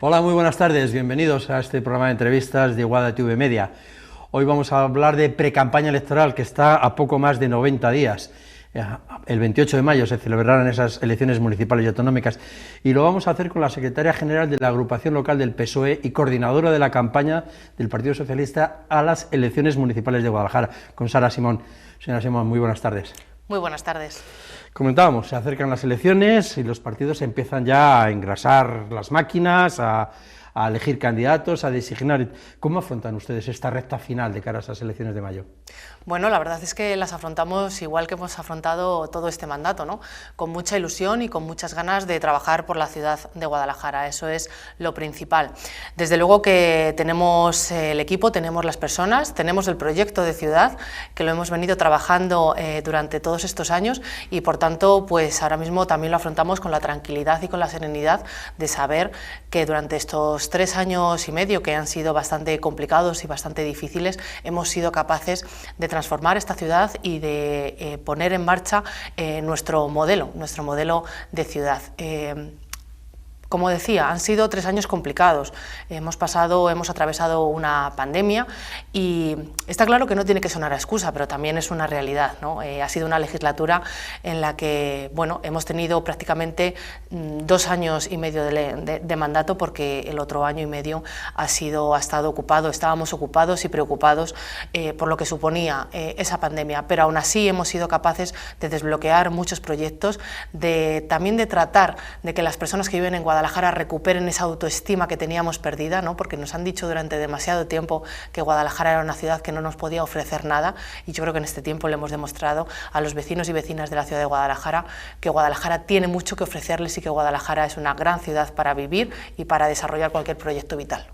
Hola, muy buenas tardes, bienvenidos a este programa de entrevistas de Iguada TV Media. Hoy vamos a hablar de precampaña electoral, que está a poco más de 90 días. El 28 de mayo se celebrarán esas elecciones municipales y autonómicas, y lo vamos a hacer con la secretaria general de la agrupación local del PSOE y coordinadora de la campaña del Partido Socialista a las elecciones municipales de Guadalajara, con Sara Simón. Señora Simón, muy buenas tardes. Muy buenas tardes. Comentábamos, se acercan las elecciones y los partidos empiezan ya a engrasar las máquinas, a elegir candidatos, a designar. ¿Cómo afrontan ustedes esta recta final de cara a esas elecciones de mayo? Bueno, la verdad es que las afrontamos igual que hemos afrontado todo este mandato, ¿no? Con mucha ilusión y con muchas ganas de trabajar por la ciudad de Guadalajara, eso es lo principal. Desde luego que tenemos el equipo, tenemos las personas, tenemos el proyecto de ciudad, que lo hemos venido trabajando durante todos estos años, y por tanto, pues ahora mismo también lo afrontamos con la tranquilidad y con la serenidad de saber que durante estos 3 años y medio, que han sido bastante complicados y bastante difíciles, hemos sido capaces de transformar esta ciudad y de poner en marcha nuestro modelo de ciudad. Como decía, han sido 3 años complicados, hemos atravesado una pandemia y está claro que no tiene que sonar a excusa, pero también es una realidad, ¿no? Ha sido una legislatura en la que, bueno, hemos tenido prácticamente 2 años y medio de mandato, porque el otro año y medio ha estado ocupado, estábamos ocupados y preocupados por lo que suponía esa pandemia, pero aún así hemos sido capaces de desbloquear muchos proyectos, también de tratar de que las personas que viven en Guadalajara recuperen esa autoestima que teníamos perdida, ¿no? Porque nos han dicho durante demasiado tiempo que Guadalajara era una ciudad que no nos podía ofrecer nada, y yo creo que en este tiempo le hemos demostrado a los vecinos y vecinas de la ciudad de Guadalajara que Guadalajara tiene mucho que ofrecerles y que Guadalajara es una gran ciudad para vivir y para desarrollar cualquier proyecto vital.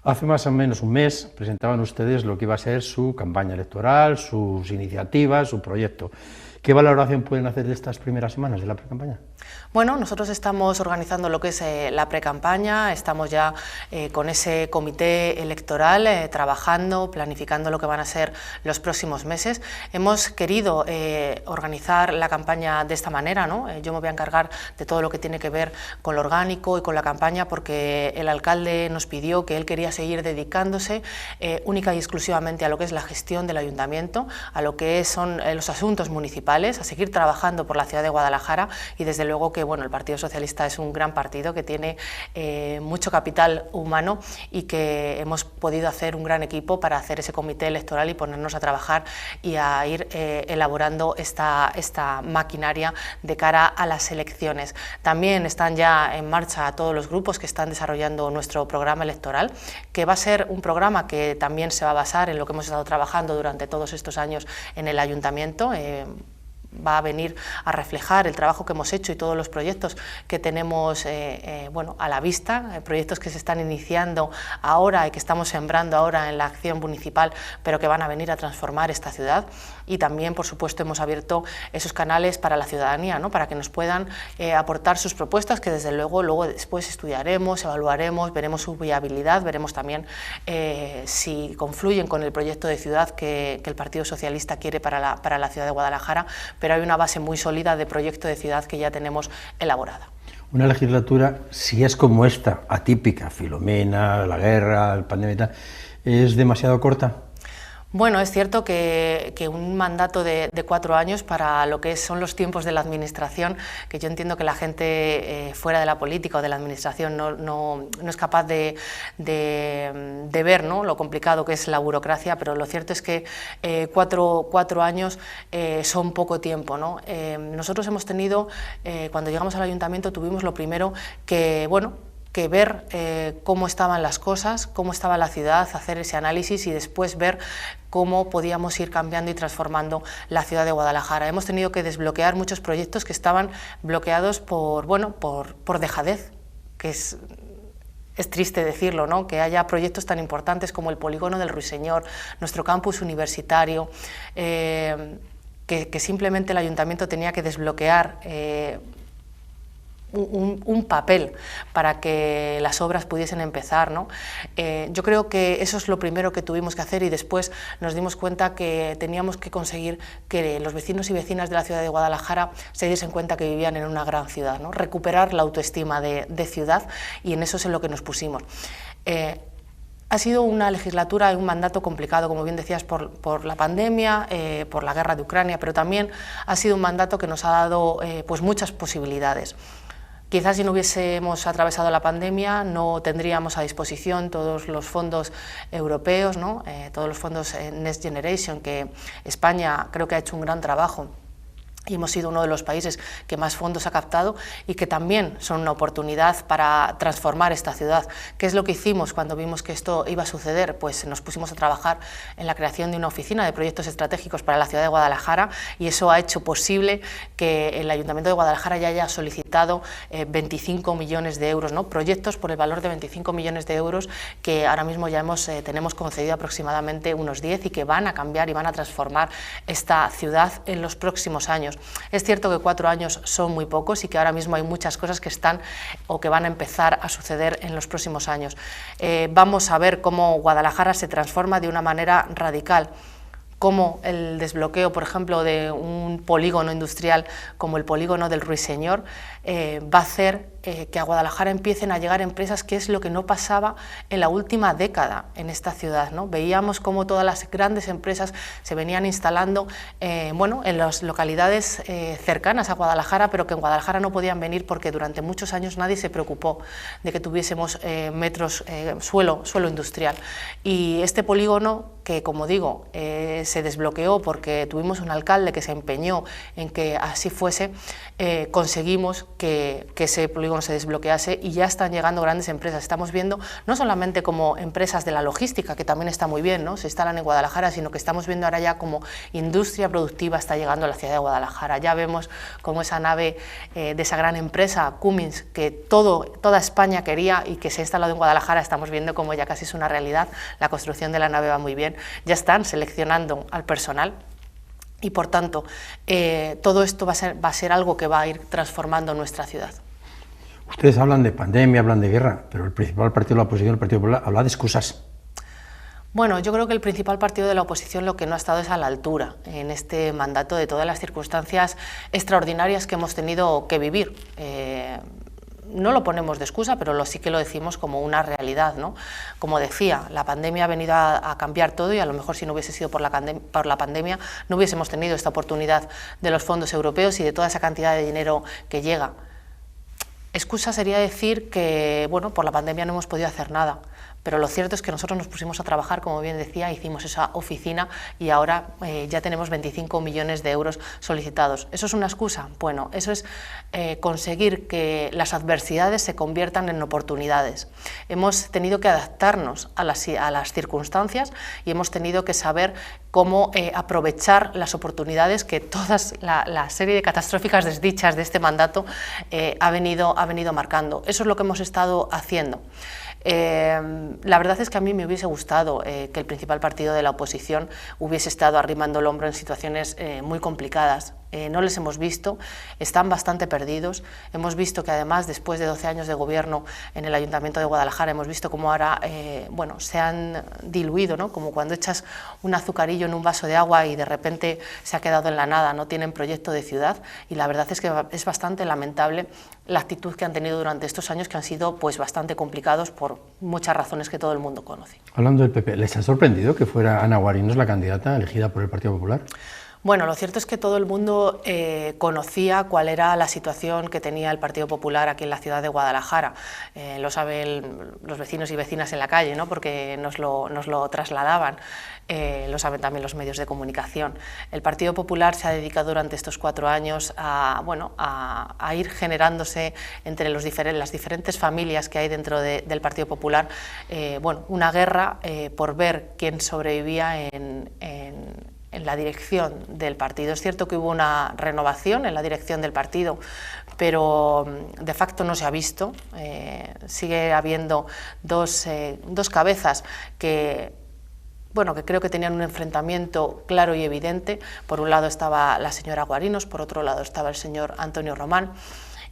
Hace más o menos un mes presentaban ustedes lo que iba a ser su campaña electoral, sus iniciativas, su proyecto. ¿Qué valoración pueden hacer de estas primeras semanas de la precampaña? Bueno, nosotros estamos organizando lo que es la precampaña, estamos ya con ese comité electoral trabajando, planificando lo que van a ser los próximos meses. Hemos querido organizar la campaña de esta manera, ¿no? Yo me voy a encargar de todo lo que tiene que ver con lo orgánico y con la campaña, porque el alcalde nos pidió que él quería seguir dedicándose única y exclusivamente a lo que es la gestión del ayuntamiento, a lo que son los asuntos municipales, a seguir trabajando por la ciudad de Guadalajara, y desde luego que, bueno, el Partido Socialista es un gran partido que tiene mucho capital humano, y que hemos podido hacer un gran equipo para hacer ese comité electoral y ponernos a trabajar y a ir elaborando esta maquinaria de cara a las elecciones. También están ya en marcha todos los grupos que están desarrollando nuestro programa electoral, que va a ser un programa que también se va a basar en lo que hemos estado trabajando durante todos estos años en el ayuntamiento. Va a venir a reflejar el trabajo que hemos hecho y todos los proyectos que tenemos bueno, a la vista, proyectos que se están iniciando ahora y que estamos sembrando ahora en la acción municipal, pero que van a venir a transformar esta ciudad. Y también, por supuesto, hemos abierto esos canales para la ciudadanía, ¿no? Para que nos puedan aportar sus propuestas, que desde luego después estudiaremos, evaluaremos, veremos su viabilidad, veremos también si confluyen con el proyecto de ciudad que el Partido Socialista quiere para la ciudad de Guadalajara, pero hay una base muy sólida de proyecto de ciudad que ya tenemos elaborada. Una legislatura, si es como esta, atípica, Filomena, la guerra, la pandemia y tal, ¿es demasiado corta? Bueno, es cierto que un mandato de 4 años para lo que son los tiempos de la administración, que yo entiendo que la gente fuera de la política o de la administración no es capaz de ver, ¿no?, lo complicado que es la burocracia, pero lo cierto es que 4 años son poco tiempo, ¿no? Nosotros hemos tenido, cuando llegamos al ayuntamiento, tuvimos lo primero que ver cómo estaban las cosas, cómo estaba la ciudad, hacer ese análisis y después ver cómo podíamos ir cambiando y transformando la ciudad de Guadalajara. Hemos tenido que desbloquear muchos proyectos que estaban bloqueados por dejadez, que es triste decirlo, ¿no?, que haya proyectos tan importantes como el polígono del Ruiseñor, nuestro campus universitario, que simplemente el ayuntamiento tenía que desbloquear un papel para que las obras pudiesen empezar, ¿no? Yo creo que eso es lo primero que tuvimos que hacer, y después nos dimos cuenta que teníamos que conseguir que los vecinos y vecinas de la ciudad de Guadalajara se diesen cuenta que vivían en una gran ciudad, ¿no? Recuperar la autoestima de ciudad, y en eso es en lo que nos pusimos. Ha sido una legislatura y un mandato complicado, como bien decías, por la pandemia, por la guerra de Ucrania, pero también ha sido un mandato que nos ha dado pues muchas posibilidades. Quizás si no hubiésemos atravesado la pandemia no tendríamos a disposición todos los fondos europeos, ¿no? Todos los fondos Next Generation, que España creo que ha hecho un gran trabajo. Y hemos sido uno de los países que más fondos ha captado, y que también son una oportunidad para transformar esta ciudad. ¿Qué es lo que hicimos cuando vimos que esto iba a suceder? Pues nos pusimos a trabajar en la creación de una oficina de proyectos estratégicos para la ciudad de Guadalajara, y eso ha hecho posible que el Ayuntamiento de Guadalajara ya haya solicitado 25 millones de euros, ¿no? Proyectos por el valor de 25 millones de euros, que ahora mismo ya tenemos concedido aproximadamente unos 10, y que van a cambiar y van a transformar esta ciudad en los próximos años. Es cierto que 4 años son muy pocos, y que ahora mismo hay muchas cosas que están o que van a empezar a suceder en los próximos años. Vamos a ver cómo Guadalajara se transforma de una manera radical, como el desbloqueo, por ejemplo, de un polígono industrial como el polígono del Ruiseñor va a hacer que a Guadalajara empiecen a llegar empresas, que es lo que no pasaba en la última década en esta ciudad, ¿no? Veíamos cómo todas las grandes empresas se venían instalando en las localidades cercanas a Guadalajara, pero que en Guadalajara no podían venir porque durante muchos años nadie se preocupó de que tuviésemos suelo industrial. Y este polígono, que como digo, se desbloqueó porque tuvimos un alcalde que se empeñó en que así fuese, conseguimos que ese polígono se desbloquease, y ya están llegando grandes empresas. Estamos viendo no solamente como empresas de la logística, que también está muy bien, ¿no? Se instalan en Guadalajara, sino que estamos viendo ahora ya como industria productiva está llegando a la ciudad de Guadalajara. Ya vemos como esa nave de esa gran empresa, Cummins, que toda España quería y que se ha instalado en Guadalajara, estamos viendo como ya casi es una realidad. La construcción de la nave va muy bien, ya están seleccionando al personal. Y por tanto, todo esto va a ser algo que va a ir transformando nuestra ciudad. Ustedes hablan de pandemia, hablan de guerra, pero el principal partido de la oposición, el Partido Popular, habla de excusas. Bueno, yo creo que el principal partido de la oposición lo que no ha estado es a la altura en este mandato de todas las circunstancias extraordinarias que hemos tenido que vivir. No lo ponemos de excusa, pero sí que lo decimos como una realidad, ¿no? Como decía, la pandemia ha venido a cambiar todo, y a lo mejor si no hubiese sido por la pandemia no hubiésemos tenido esta oportunidad de los fondos europeos y de toda esa cantidad de dinero que llega. Excusa sería decir que, bueno, por la pandemia no hemos podido hacer nada, pero lo cierto es que nosotros nos pusimos a trabajar, como bien decía, hicimos esa oficina, y ahora ya tenemos 25 millones de euros solicitados. ¿Eso es una excusa? Bueno, eso es conseguir que las adversidades se conviertan en oportunidades. Hemos tenido que adaptarnos a las circunstancias, y hemos tenido que saber cómo aprovechar las oportunidades que toda la serie de catastróficas desdichas de este mandato ha venido marcando. Eso es lo que hemos estado haciendo. La verdad es que a mí me hubiese gustado que el principal partido de la oposición hubiese estado arrimando el hombro en situaciones muy complicadas. No les hemos visto, están bastante perdidos. Hemos visto que además, después de 12 años de gobierno en el Ayuntamiento de Guadalajara, hemos visto cómo ahora se han diluido, ¿no? Como cuando echas un azucarillo en un vaso de agua y de repente se ha quedado en la nada, no tienen proyecto de ciudad, y la verdad es que es bastante lamentable la actitud que han tenido durante estos años, que han sido pues bastante complicados por muchas razones que todo el mundo conoce. Hablando del PP, ¿les ha sorprendido que fuera Ana Guarinos la candidata elegida por el Partido Popular? Bueno, lo cierto es que todo el mundo conocía cuál era la situación que tenía el Partido Popular aquí en la ciudad de Guadalajara. Lo saben los vecinos y vecinas en la calle, ¿no? Porque nos lo trasladaban. Lo saben también los medios de comunicación. El Partido Popular se ha dedicado durante estos 4 años a ir generándose entre las diferentes familias que hay dentro del Partido Popular, una guerra por ver quién sobrevivía en la dirección del partido. Es cierto que hubo una renovación en la dirección del partido, pero de facto no se ha visto. Sigue habiendo dos cabezas que creo que tenían un enfrentamiento claro y evidente. Por un lado estaba la señora Guarinos, por otro lado estaba el señor Antonio Román,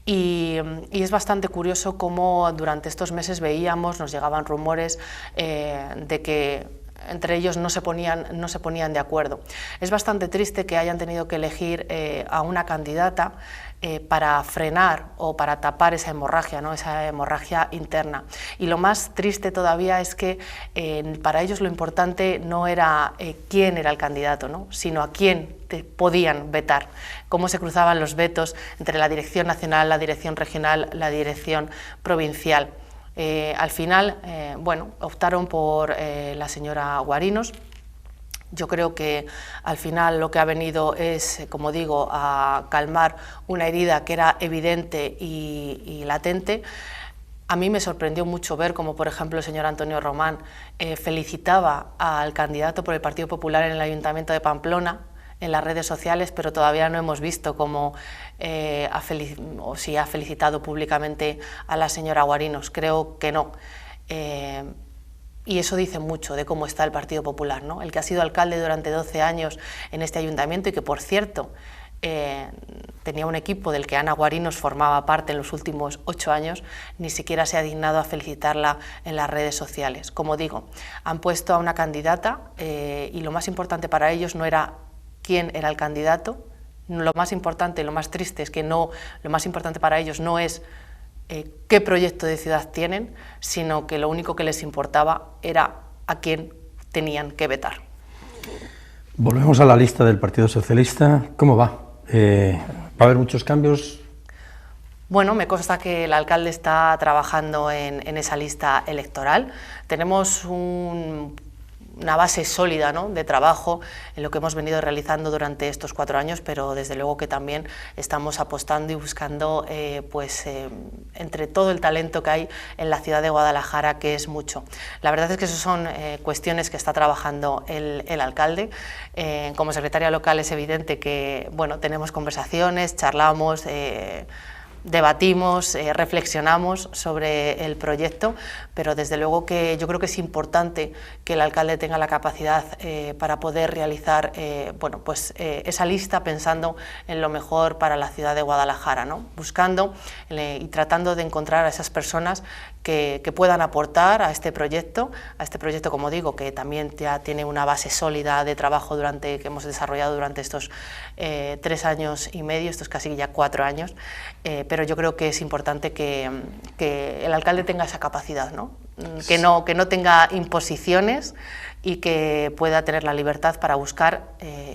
Y es bastante curioso cómo durante estos meses veíamos, nos llegaban rumores de que entre ellos no se ponían de acuerdo. Es bastante triste que hayan tenido que elegir a una candidata para frenar o para tapar esa hemorragia, ¿no? Esa hemorragia interna. Y lo más triste todavía es que para ellos lo importante no era quién era el candidato, ¿no? Sino a quién podían vetar, cómo se cruzaban los vetos entre la dirección nacional, la dirección regional, la dirección provincial. Al final, bueno, optaron por la señora Guarinos. Yo creo que al final lo que ha venido es, como digo, a calmar una herida que era evidente y latente. A mí me sorprendió mucho ver cómo, por ejemplo, el señor Antonio Román felicitaba al candidato por el Partido Popular en el Ayuntamiento de Pamplona en las redes sociales, pero todavía no hemos visto cómo si ha felicitado públicamente a la señora Guarinos. Creo que no. Y eso dice mucho de cómo está el Partido Popular, ¿no? El que ha sido alcalde durante 12 años en este ayuntamiento y que, por cierto, tenía un equipo del que Ana Guarinos formaba parte en los últimos 8 años, ni siquiera se ha dignado a felicitarla en las redes sociales. Como digo, han puesto a una candidata y lo más importante para ellos no era quién era el candidato. Lo más importante, lo más triste es que lo más importante para ellos no es qué proyecto de ciudad tienen, sino que lo único que les importaba era a quién tenían que vetar. Volvemos a la lista del Partido Socialista. ¿Cómo va? ¿Va a haber muchos cambios? Bueno, me consta que el alcalde está trabajando en esa lista electoral. Tenemos una base sólida, ¿no?, de trabajo en lo que hemos venido realizando durante estos 4 años, pero desde luego que también estamos apostando y buscando entre todo el talento que hay en la ciudad de Guadalajara, que es mucho. La verdad es que esas son cuestiones que está trabajando el alcalde. Como secretaria local es evidente que, bueno, tenemos conversaciones, charlamos, debatimos, reflexionamos sobre el proyecto, pero desde luego que yo creo que es importante que el alcalde tenga la capacidad para poder realizar esa lista pensando en lo mejor para la ciudad de Guadalajara, ¿no? Buscando y tratando de encontrar a esas personas que puedan aportar a este proyecto, como digo, que también ya tiene una base sólida de trabajo que hemos desarrollado durante estos 3 años y medio, estos casi ya 4 años, pero yo creo que es importante que el alcalde tenga esa capacidad, ¿no? Que no tenga imposiciones y que pueda tener la libertad para buscar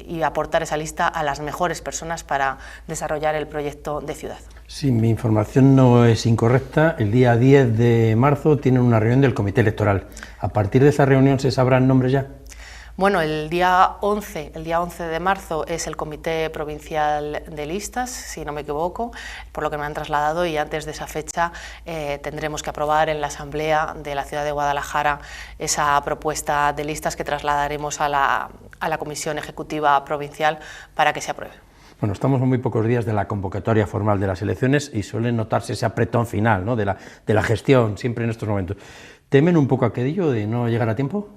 y aportar esa lista a las mejores personas para desarrollar el proyecto de ciudad. Si mi información no es incorrecta, el día 10 de marzo tienen una reunión del Comité Electoral. ¿A partir de esa reunión se sabrán nombres ya? Bueno, el día 11 de marzo es el Comité Provincial de Listas, si no me equivoco, por lo que me han trasladado, y antes de esa fecha tendremos que aprobar en la Asamblea de la Ciudad de Guadalajara esa propuesta de listas que trasladaremos a la Comisión Ejecutiva Provincial para que se apruebe. Bueno, estamos a muy pocos días de la convocatoria formal de las elecciones y suele notarse ese apretón final, ¿no?, de la gestión, siempre en estos momentos. ¿Temen un poco aquello de no llegar a tiempo?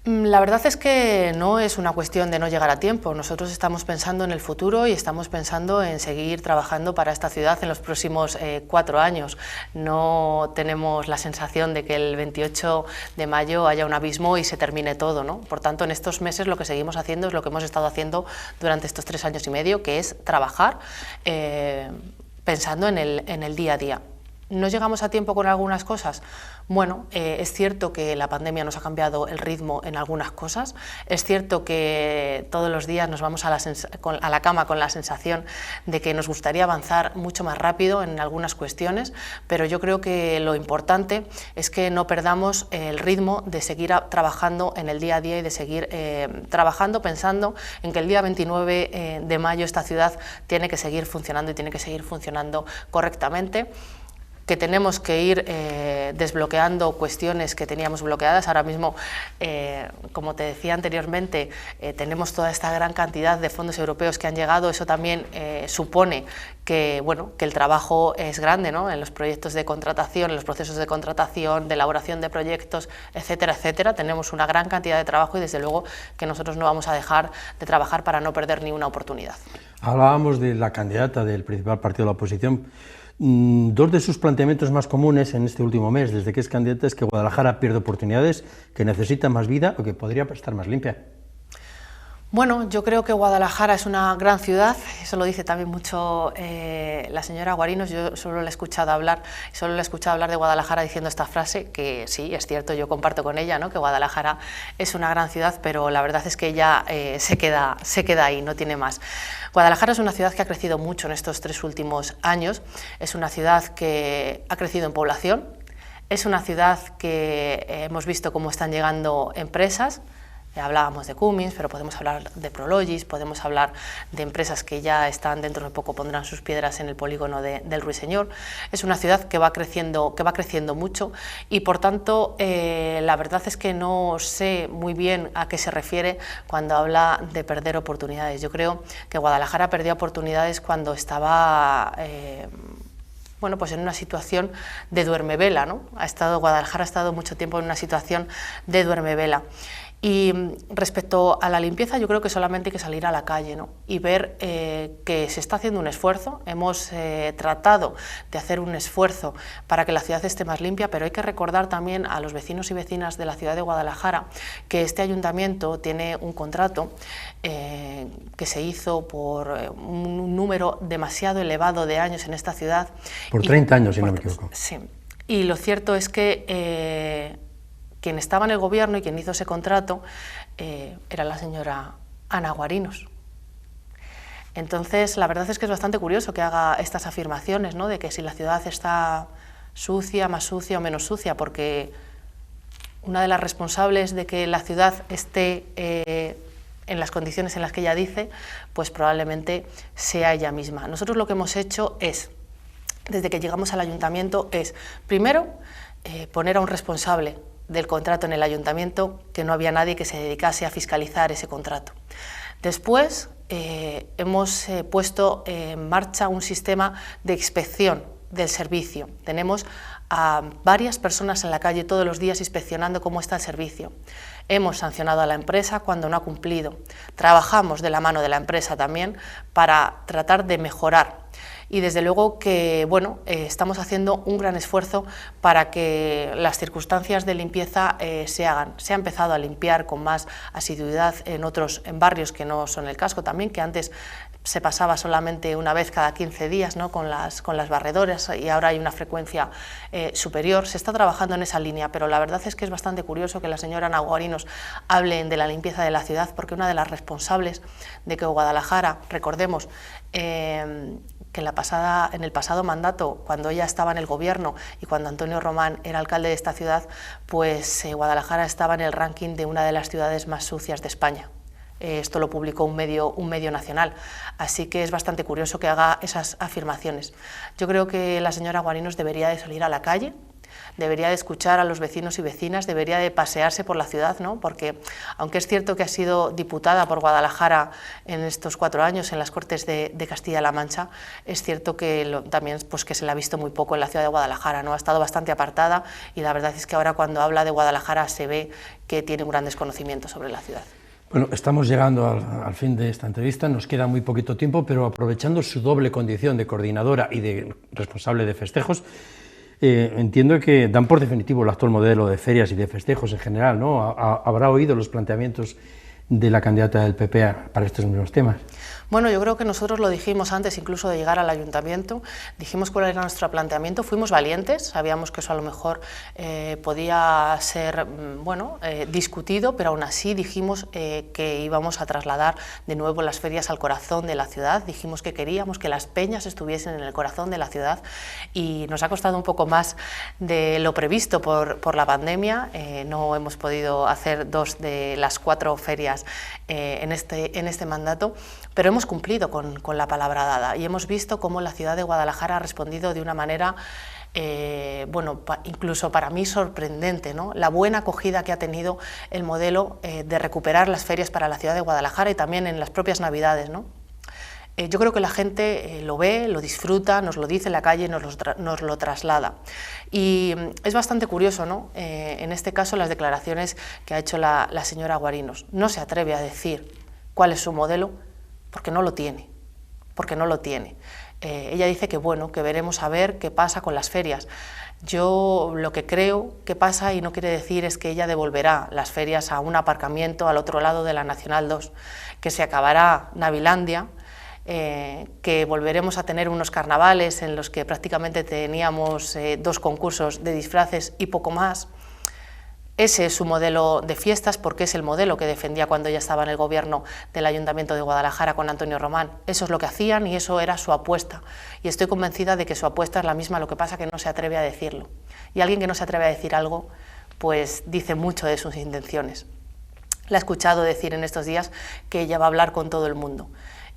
La verdad es que no es una cuestión de no llegar a tiempo. Nosotros estamos pensando en el futuro y estamos pensando en seguir trabajando para esta ciudad en los próximos 4 años. No tenemos la sensación de que el 28 de mayo haya un abismo y se termine todo, ¿no? Por tanto, en estos meses lo que seguimos haciendo es lo que hemos estado haciendo durante estos 3 años y medio, que es trabajar pensando en el día a día. ¿No llegamos a tiempo con algunas cosas? Bueno, es cierto que la pandemia nos ha cambiado el ritmo en algunas cosas, es cierto que todos los días nos vamos a la cama con la sensación de que nos gustaría avanzar mucho más rápido en algunas cuestiones, pero yo creo que lo importante es que no perdamos el ritmo de seguir trabajando en el día a día y de seguir trabajando pensando en que el día 29 de mayo esta ciudad tiene que seguir funcionando y tiene que seguir funcionando correctamente. que tenemos que ir desbloqueando cuestiones que teníamos bloqueadas. Ahora mismo, como te decía anteriormente, tenemos toda esta gran cantidad de fondos europeos que han llegado. Eso también supone que, bueno, que el trabajo es grande, ¿no?, en los proyectos de contratación, en los procesos de contratación, de elaboración de proyectos, etcétera, etcétera. Tenemos una gran cantidad de trabajo y desde luego que nosotros no vamos a dejar de trabajar para no perder ni una oportunidad. Hablábamos de la candidata del principal partido de la oposición. Dos de sus planteamientos más comunes en este último mes, desde que es candidata, es que Guadalajara pierde oportunidades, que necesita más vida o que podría estar más limpia. Bueno, yo creo que Guadalajara es una gran ciudad, eso lo dice también mucho la señora Guarinos. Yo solo le he escuchado hablar de Guadalajara diciendo esta frase, que sí, es cierto, yo comparto con ella, ¿no?, que Guadalajara es una gran ciudad, pero la verdad es que ella se queda ahí, no tiene más. Guadalajara es una ciudad que ha crecido mucho en estos 3 últimos años, es una ciudad que ha crecido en población, es una ciudad que hemos visto cómo están llegando empresas. Hablábamos de Cummins, pero podemos hablar de Prologis, podemos hablar de empresas que ya están dentro de poco, pondrán sus piedras en el polígono del Ruiseñor. Es una ciudad que va creciendo mucho y, por tanto, la verdad es que no sé muy bien a qué se refiere cuando habla de perder oportunidades. Yo creo que Guadalajara perdió oportunidades cuando estaba bueno, pues en una situación de duermevela, ¿no? Guadalajara ha estado mucho tiempo en una situación de duermevela. Y respecto a la limpieza, yo creo que solamente hay que salir a la calle, ¿no?, y ver que se está haciendo un esfuerzo. Hemos tratado de hacer un esfuerzo para que la ciudad esté más limpia, pero hay que recordar también a los vecinos y vecinas de la ciudad de Guadalajara que este ayuntamiento tiene un contrato que se hizo por un número demasiado elevado de años en esta ciudad. Por 30 años, si no me equivoco. Sí, y lo cierto es que quien estaba en el gobierno y quien hizo ese contrato era la señora Ana Guarinos. Entonces, la verdad es que es bastante curioso que haga estas afirmaciones, ¿no?, de que si la ciudad está sucia, más sucia o menos sucia, porque una de las responsables de que la ciudad esté en las condiciones en las que ella dice, pues probablemente sea ella misma. Nosotros lo que hemos hecho es, desde que llegamos al ayuntamiento, es, primero, poner a un responsable del contrato en el ayuntamiento, que no había nadie que se dedicase a fiscalizar ese contrato. Después hemos puesto en marcha un sistema de inspección del servicio. Tenemos a varias personas en la calle todos los días inspeccionando cómo está el servicio. Hemos sancionado a la empresa cuando no ha cumplido. Trabajamos de la mano de la empresa también para tratar de mejorar. Y desde luego que, bueno, estamos haciendo un gran esfuerzo para que las circunstancias de limpieza se hagan. Se ha empezado a limpiar con más asiduidad en barrios que no son el casco también, que antes se pasaba solamente una vez cada 15 días, ¿no?, con las barredoras, y ahora hay una frecuencia superior. Se está trabajando en esa línea, pero la verdad es que es bastante curioso que la señora Ana Guarinos hable de la limpieza de la ciudad, porque una de las responsables de que Guadalajara, recordemos, que en el pasado mandato, cuando ella estaba en el gobierno y cuando Antonio Román era alcalde de esta ciudad, pues Guadalajara estaba en el ranking de una de las ciudades más sucias de España. Esto lo publicó un medio nacional, así que es bastante curioso que haga esas afirmaciones. Yo creo que la señora Guarinos debería de salir a la calle, debería de escuchar a los vecinos y vecinas, debería de pasearse por la ciudad, ¿no?, porque aunque es cierto que ha sido diputada por Guadalajara en estos 4 años en las Cortes de Castilla-La Mancha, es cierto que también pues, que se la ha visto muy poco en la ciudad de Guadalajara, ¿no?, ha estado bastante apartada, y la verdad es que ahora cuando habla de Guadalajara se ve que tiene un gran desconocimiento sobre la ciudad. Bueno, estamos llegando al fin de esta entrevista, nos queda muy poquito tiempo, pero aprovechando su doble condición de coordinadora y de responsable de festejos, entiendo que dan por definitivo el actual modelo de ferias y de festejos en general, ¿no? ¿Habrá oído los planteamientos de la candidata del PP para estos mismos temas? Bueno, yo creo que nosotros lo dijimos antes incluso de llegar al ayuntamiento, dijimos cuál era nuestro planteamiento, fuimos valientes, sabíamos que eso a lo mejor podía ser discutido, pero aún así dijimos que íbamos a trasladar de nuevo las ferias al corazón de la ciudad, dijimos que queríamos que las peñas estuviesen en el corazón de la ciudad, y nos ha costado un poco más de lo previsto por la pandemia. No hemos podido hacer 2 de las 4 ferias en este mandato, pero hemos cumplido con la palabra dada y hemos visto cómo la ciudad de Guadalajara ha respondido de una manera bueno, incluso para mí sorprendente, ¿no? La buena acogida que ha tenido el modelo de recuperar las ferias para la ciudad de Guadalajara y también en las propias Navidades, ¿no? Yo creo que la gente lo ve, lo disfruta, nos lo dice en la calle, nos lo traslada. Y es bastante curioso, ¿no? En este caso, las declaraciones que ha hecho la señora Guarinos. No se atreve a decir cuál es su modelo porque no lo tiene, ella dice que bueno, que veremos a ver qué pasa con las ferias. Yo lo que creo que pasa, y no quiere decir, es que ella devolverá las ferias a un aparcamiento al otro lado de la Nacional 2, que se acabará Navilandia, que volveremos a tener unos carnavales en los que prácticamente teníamos 2 concursos de disfraces y poco más. Ese es su modelo de fiestas, porque es el modelo que defendía cuando ella estaba en el gobierno del Ayuntamiento de Guadalajara con Antonio Román. Eso es lo que hacían y eso era su apuesta. Y estoy convencida de que su apuesta es la misma, lo que pasa que no se atreve a decirlo. Y alguien que no se atreve a decir algo, pues dice mucho de sus intenciones. La he escuchado decir en estos días que ella va a hablar con todo el mundo.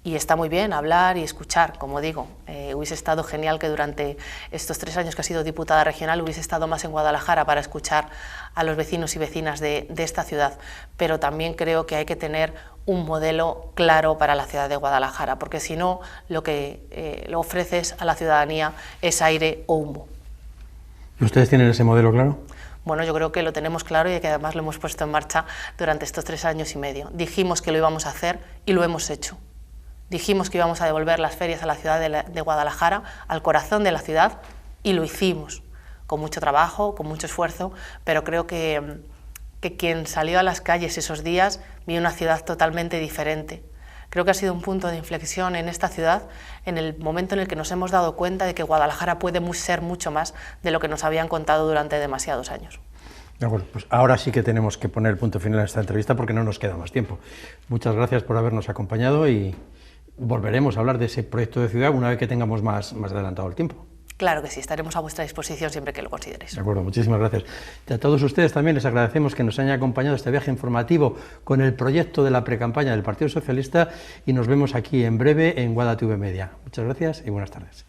Y está muy bien hablar y escuchar, como digo. Hubiese estado genial que durante estos 3 años que ha sido diputada regional hubiese estado más en Guadalajara para escuchar a los vecinos y vecinas de esta ciudad, pero también creo que hay que tener un modelo claro para la ciudad de Guadalajara, porque si no, lo que le ofreces a la ciudadanía es aire o humo. ¿Y ustedes tienen ese modelo claro? Bueno, yo creo que lo tenemos claro y que además lo hemos puesto en marcha durante estos 3 años y medio. Dijimos que lo íbamos a hacer y lo hemos hecho. Dijimos que íbamos a devolver las ferias a la ciudad de Guadalajara, al corazón de la ciudad, y lo hicimos, con mucho trabajo, con mucho esfuerzo, pero creo que quien salió a las calles esos días vio una ciudad totalmente diferente. Creo que ha sido un punto de inflexión en esta ciudad, en el momento en el que nos hemos dado cuenta de que Guadalajara puede ser mucho más de lo que nos habían contado durante demasiados años. De acuerdo, pues ahora sí que tenemos que poner punto final a esta entrevista porque no nos queda más tiempo. Muchas gracias por habernos acompañado y volveremos a hablar de ese proyecto de ciudad una vez que tengamos más adelantado el tiempo. Claro que sí, estaremos a vuestra disposición siempre que lo consideréis. De acuerdo, muchísimas gracias. Y a todos ustedes también les agradecemos que nos hayan acompañado este viaje informativo con el proyecto de la precampaña del Partido Socialista y nos vemos aquí en breve en Guada TV Media. Muchas gracias y buenas tardes.